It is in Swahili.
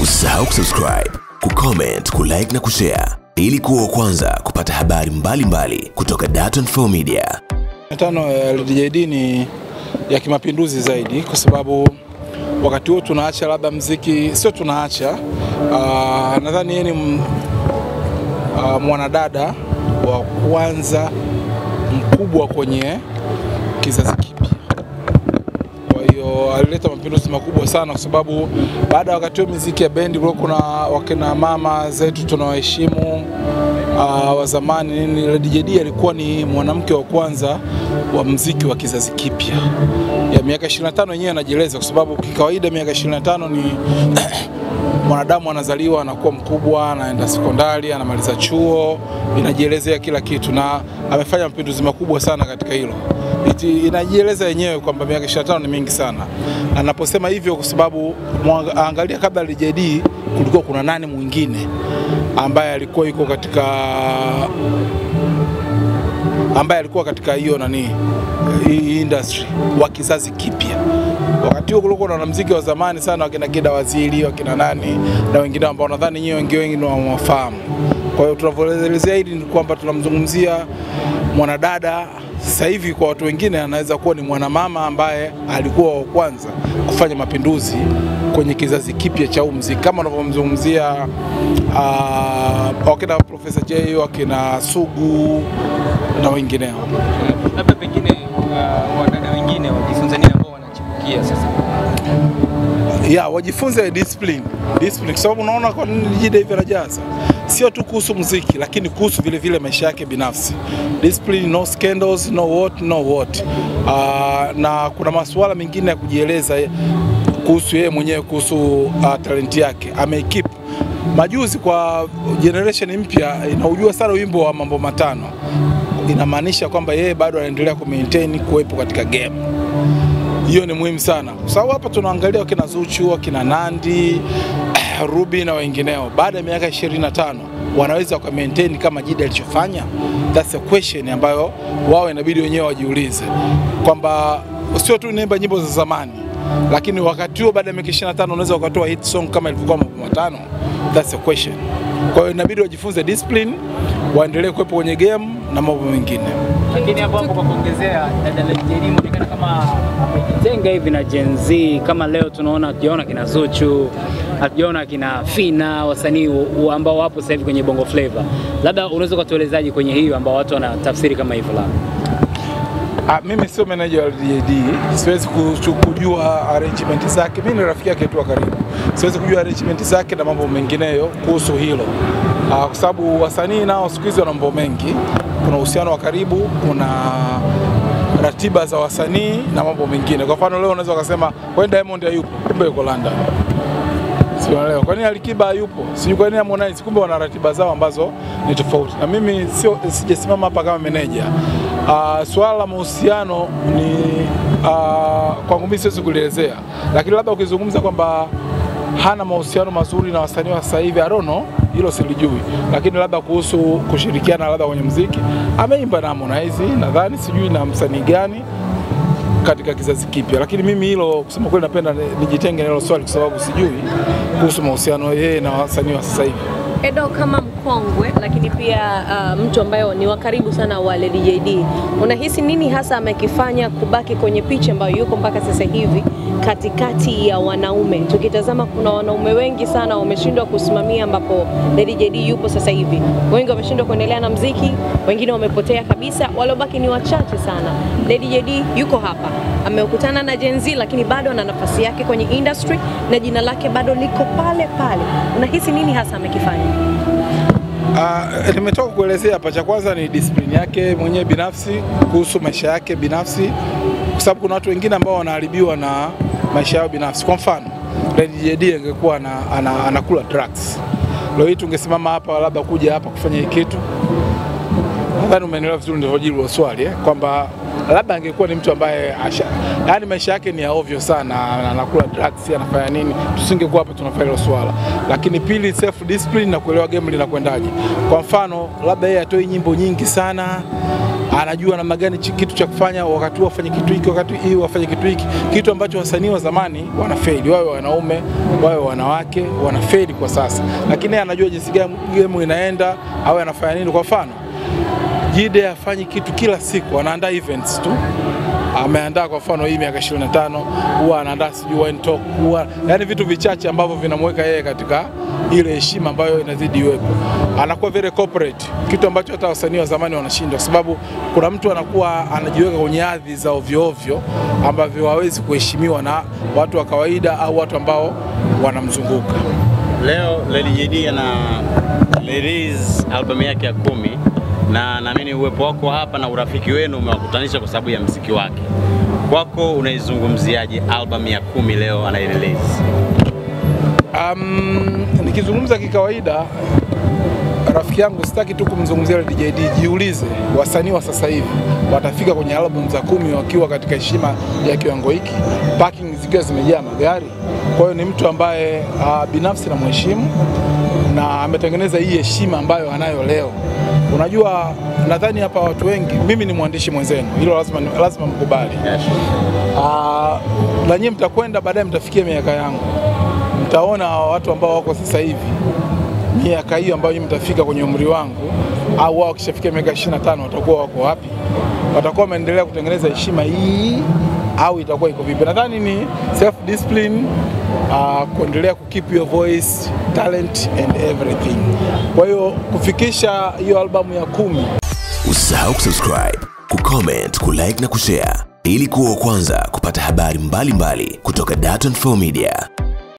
Usisahau kusubscribe, kucomment, kulike na kushare ili kuwa wa kwanza kupata habari mbalimbali kutoka Dar24 Media. Tano ya LDJD ni ya kimapinduzi zaidi kwa sababu wakati huo tunaacha labda muziki, sio tunaacha, nadhani yeye ni mwanadada wa kwanza mkubwa kwenye kizazi kipya. Kwa hiyo alileta mapinduzi makubwa sana kwa sababu baada ya wakati huo muziki ya bendi kulikuwa kuna wakina mama zetu tunawaheshimu wa zamani. LDJD alikuwa ni mwanamke wa kwanza wa muziki wa kizazi kipya. Ya miaka 25 yenyewe anajieleza kwa sababu kikawaida miaka 25 ni mwanadamu anazaliwa, anakuwa mkubwa, anaenda sekondari, anamaliza chuo, inajielezea kila kitu na amefanya mapinduzi makubwa sana katika hilo. Inajieleza yenyewe kwamba miaka 25 ni mingi sana. Na naposema hivyo kwa sababu angalia kabla ya LDJD kulikuwa kuna nani mwingine ambaye alikuwa yuko katika hiyo hii industry wa kizazi kipya. Wakati huo kulikuwa na wanamuziki wa zamani sana wakina Kida Waziri, wakina nani na wengine ambao nadhani nyinyi wengi ni wafahamu. Kwa hiyo tunavyoelezea hili ni kwamba tunamzungumzia mwanadada. Sasa hivi kwa watu wengine anaweza kuwa ni mwanamama ambaye alikuwa wa kwanza kufanya mapinduzi kwenye kizazi kipya cha muziki, kama unavyomzungumzia wakina Professor Jay, wakina Sugu na wengineo. Labda pengine wadada wengine wajifunze nini ambao wanachipukia sasa? Wajifunze discipline kwa sababu unaona kwa nini LDJD hivi anajaza sio tu kuhusu muziki lakini kuhusu vile vile maisha yake binafsi. Discipline, no scandals, no what. Na kuna masuala mengine ya kujieleza kuhusu yeye mwenyewe, kuhusu talent yake. Amekeep majuzi kwa generation mpya inaujua sana wimbo wa mambo matano. Inamaanisha kwamba yeye bado anaendelea kumaintain kuwepo katika game. Hiyo ni muhimu sana. Kwa sababu hapa tunaangalia wakina Zuchu, wakina Nandi, Ruby na wengineo. Baada ya miaka 25 wanaweza ku maintain kama JD alichofanya? That's a question ambayo wao inabidi wenyewe wajiulize. Kwamba sio tu naimba nyimbo za zamani, lakini wakati huo baada ya miaka 25 unaweza ukatoa hit song kama ilivyokuwa mambo matano. That's a question. Kwa hiyo inabidi wajifunze discipline, waendelee kuwepo kwenye game na mambo mengine. Lakini hapo kwa kuongezea, dada LDJD inaonekana kama amejitenga hivi na Gen Z. Kama leo tunaona kina Zuchu, hatujaona kina Fina, wasanii ambao wapo sasa hivi kwenye Bongo Flava. Labda unaweza kutuelezaje kwenye hiyo ambao watu wanatafsiri kama hivyo labda? Mimi sio manager wa LDJD, siwezi kujua arrangement zake. Mimi ni rafiki yake tu wa karibu. Siwezi kujua arrangement zake na mambo mengineyo kuhusu hilo. Kwa sababu wasanii nao siku hizi wana mambo mengi. Kuna uhusiano wa karibu, kuna ratiba za wasanii na mambo mengine. Kwa mfano leo unaweza ukasema kwa Diamond hayupo, kumbe yuko London. Sio leo. Kwa nini Alikiba hayupo? Sijui kwa nini Harmonize, kumbe wana ratiba zao ambazo ni tofauti. Na mimi sijasimama hapa kama manager. Swala la mahusiano ni kwangu mimi siwezi kuelezea. Lakini labda ukizungumza kwamba hana mahusiano mazuri na wasanii wa sasa hivi, I don't know, hilo silijui. Lakini labda kuhusu kushirikiana labda kwenye muziki, ameimba na Harmonize, nadhani sijui na msanii gani katika kizazi kipya. Lakini mimi hilo kusema kweli napenda nijitenge na hilo swali kwa sababu sijui kuhusu mahusiano yeye na wasanii wa sasa hivi. Edo, kama mkongwe lakini pia mtu ambaye ni wa karibu sana wa LDJD, unahisi nini hasa amekifanya kubaki kwenye picha ambayo yuko mpaka sasa hivi katikati ya wanaume? Tukitazama kuna wanaume wengi sana wameshindwa kusimamia ambapo LDJD yupo sasa hivi. Wengi wameshindwa kuendelea na muziki, wengine wamepotea kabisa, waliobaki ni wachache sana. LDJD yuko hapa, amekutana na Gen Z lakini bado ana nafasi yake kwenye industry na jina lake bado liko pale pale. Unahisi nini hasa amekifanya? Nimetoka kuelezea hapa. Cha kwanza ni discipline yake mwenyewe binafsi, kuhusu maisha yake binafsi, kwa sababu kuna watu wengine ambao wanaharibiwa na maisha yao binafsi. Kwa mfano LDJD angekuwa anakula drugs, leo hii tungesimama hapa labda kuja hapa kufanya hiki kitu. Nadhani umeelewa vizuri ndio jibu la swali, kwamba labda angekuwa ni mtu ambaye yani maisha yake ni ya ovyo sana, anakula drugs, anafanya nini, tusingekuwa hapa tunafanya hilo swala. Lakini pili, self discipline na kuelewa game linakwendaje. Kwa mfano labda yeye atoi nyimbo nyingi sana, anajua namna gani kitu cha kufanya, wakati huu afanye kitu hiki, wakati hii afanye kitu hiki, kitu ambacho wasanii wa zamani wanafeli, wawe wanaume wawe wanawake wanafeli kwa sasa. Lakini anajua jinsi gani game inaenda au anafanya nini. Kwa mfano Jide afanye kitu kila siku, anaandaa events tu. Ameandaa kwa mfano hii miaka 25, huwa anaandaa sijui wine talk, yani vitu vichache ambavyo vinamweka yeye katika ile heshima ambayo inazidi iwepo. Anakuwa very corporate, kitu ambacho hata wasanii wa zamani wanashindwa, kwa sababu kuna mtu anakuwa anajiweka kwenye hadhi za ovyo ovyo ambavyo hawezi kuheshimiwa na watu wa kawaida au watu ambao wanamzunguka. Leo Lady JD ana release album yake ya 10 na naamini uwepo wako hapa na urafiki wenu umewakutanisha kwa sababu ya muziki wake. Kwako unaizungumziaje album ya 10 leo ana release? Nikizungumza kikawaida, rafiki yangu sitaki tu kumzungumzia Lady JD, jiulize wasanii wa sasa hivi watafika kwenye album za 10 wakiwa katika heshima ya kiwango hiki, parking zikiwa zimejaa magari. Kwa hiyo ni mtu ambaye binafsi na mheshimu na ametengeneza hii heshima ambayo anayo leo. Unajua, nadhani hapa watu wengi, mimi ni mwandishi mwenzenu, hilo lazima mkubali. Na nyinyi mtakwenda baadaye mtafikia miaka yangu, mtaona watu ambao wako sasa hivi miaka hiyo ambayo mtafika kwenye umri wangu, au wao kishafikia miaka 25 watakuwa wako wapi? Watakuwa wameendelea kutengeneza heshima hii au itakuwa iko vipi? Nadhani ni self discipline, kuendelea keep your voice, talent and everything. Kwa hiyo kufikisha hiyo albamu ya 10. Usisahau kusubscribe, kucomment, kulike na kushare ili kuwa wa kwanza kupata habari mbalimbali kutoka Dar24 Media.